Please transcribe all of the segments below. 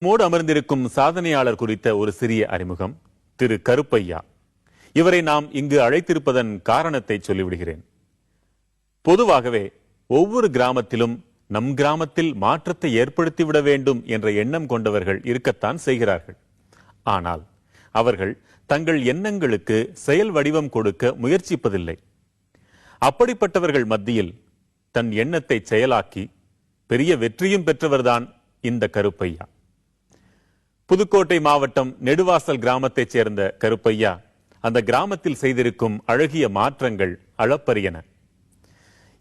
Mode அமர்ந்திருக்கும் சாதனையாளர் குறித்த ஒரு சிறிய அறிமுகம். திரு கருப்பையா. இவரை நாம் இங்கு அழைத்திருப்பதன் காரணத்தை சொல்லிவிடுகிறேன். பொதுவாகவே ஒவ்வொரு கிராமத்திலும் நம் கிராமத்தில் மாற்றத்தை ஏற்படுத்திவிட வேண்டும் என்ற எண்ணம் கொண்டவர்கள் இருக்கத்தான் செய்கிறார்கள். ஆனால் அவர்கள் தங்கள் எண்ணங்களுக்கு செயல் வடிவம் கொடுக்க முயற்சிப்பதில்லை. அப்படிப்பட்டவர்கள் மத்தியில் தன் எண்ணத்தை செயலாக்கி பெரிய வெற்றியும் பெற்றவர்தான் இந்த கருப்பையா. புதுக்கோட்டை மாவட்டம் நெடுவாசல் கிராமத்தைச் சேர்ந்த கருப்பையா அந்த கிராமத்தில் செய்திருக்கும் அழகிய மாற்றங்கள் அளப்பரியன.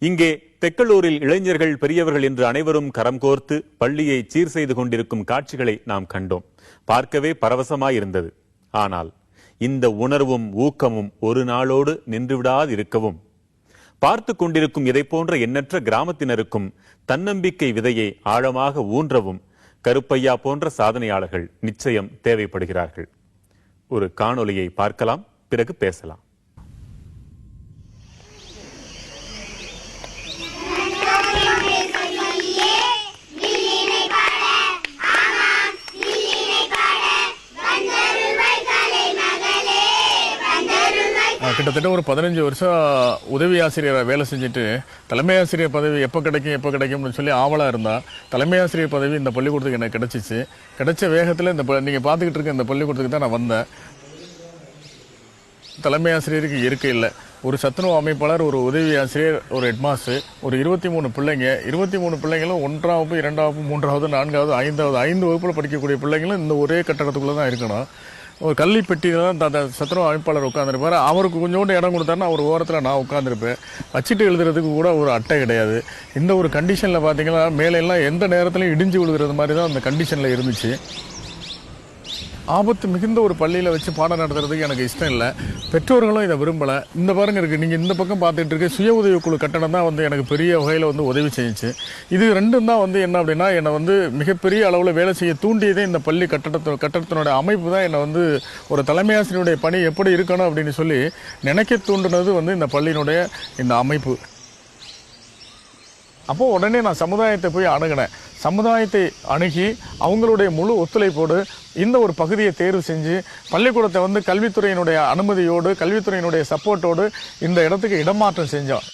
இங்கே தெக்கலூரில் இளைஞர்கள் பெரியவர்கள் என்று அனைவரும் கரம் கோர்த்து பள்ளியை சீர் செய்து கொண்டிருக்கும் காட்சிகளை நாம் கண்டோம். பார்க்கவே பரவசமாயிருந்தது. ஆனால் இந்த உணர்வும் ஊக்கமும் ஒரு நாளோடு நின்றுவிடாதிருக்கவும், பார்த்து கொண்டிருக்கும் இதை போன்ற எண்ணற்ற கிராமத்தினருக்கும் தன்னம்பிக்கை விதையை ஆழமாக ஊன்றவும் கருப்பையா போன்ற சாதனையாளர்கள் நிச்சயம் தேவைப்படுகிறார்கள். ஒரு காணொளியை பார்க்கலாம், பிறகு பேசலாம். கிட்டத்தட்ட ஒரு 15 வருஷம் உதவி ஆசிரியரை வேலை செஞ்சுட்டு தலைமை ஆசிரியர் பதவி எப்போ கிடைக்கும்னு சொல்லி ஆவலாக இருந்தா தலைமை ஆசிரியர் பதவி இந்த பள்ளிக்கூடத்துக்கு எனக்கு கிடைச்சிச்சு. கிடைச்ச வேகத்தில் நீங்கள் பார்த்துக்கிட்டு இருக்க இந்த பள்ளிக்கூடத்துக்கு தான் நான் வந்தேன். தலைமை ஆசிரியருக்கு இருக்கை இல்லை. ஒரு சத்துணவு அமைப்பாளர், ஒரு உதவி ஆசிரியர், ஒரு ஹெட்மாஸ்டர், ஒரு 23 பிள்ளைங்க. 23 பிள்ளைங்களும் 1ஆம் வகுப்பு, 2ஆம் வகுப்பு, 3வது, 4வது, 5 வகுப்பில் படிக்கக்கூடிய பிள்ளைங்களும் இந்த ஒரே கட்டடத்துக்குள்ளே தான் இருக்கணும். ஒரு கல்வி பெட்டியில் தான் அந்த சத்துணவு அமைப்பாளர் உட்காந்துருப்பார். அவருக்கு கொஞ்சோண்டு இடம் கொடுத்தாருன்னா அவர் ஓரத்தில் நான் உட்காந்துருப்பேன். வச்சுட்டு எழுதுறதுக்கு கூட ஒரு அட்டை கிடையாது. இந்த ஒரு கண்டிஷனில் பார்த்தீங்கன்னா மேலெல்லாம் எந்த நேரத்துலையும் இடிஞ்சு விழுகிறது மாதிரி தான் அந்த கண்டிஷனில் இருந்துச்சு. ஆபத்து மிகுந்த ஒரு பள்ளியில் வச்சு பாடம் நடத்துறதுக்கு எனக்கு இஷ்டம் இல்லை. பெற்றோர்களும் இதை விரும்பலை. இந்த பாருங்க இருக்குது, நீங்கள் இந்த பக்கம் பார்த்துட்டு இருக்க சுய உதவிக்குழு கட்டணம் தான் எனக்கு பெரிய வகையில் உதவி செஞ்சிச்சு. இது ரெண்டும் தான் என்ன அப்படின்னா என்னை மிகப்பெரிய அளவில் வேலை செய்ய தூண்டியதே இந்த பள்ளி கட்டடத்தினுடைய அமைப்பு தான் என்னை ஒரு தலைமை ஆசிரியருடைய பணி எப்படி இருக்கணும் அப்படின்னு சொல்லி நினைக்க தூண்டினது இந்த பள்ளியினுடைய இந்த அமைப்பு. அப்போது உடனே நான் சமுதாயத்தை போய் அணுகினேன். சமுதாயத்தை அணுகி அவங்களுடைய முழு ஒத்துழைப்போடு இந்த ஒரு பகுதியை தேர்வு செஞ்சு பள்ளிக்கூடத்தை கல்வித்துறையினுடைய அனுமதியோடு, கல்வித்துறையினுடைய சப்போர்ட்டோடு இந்த இடத்துக்கு இடமாற்றம் செஞ்சோம்.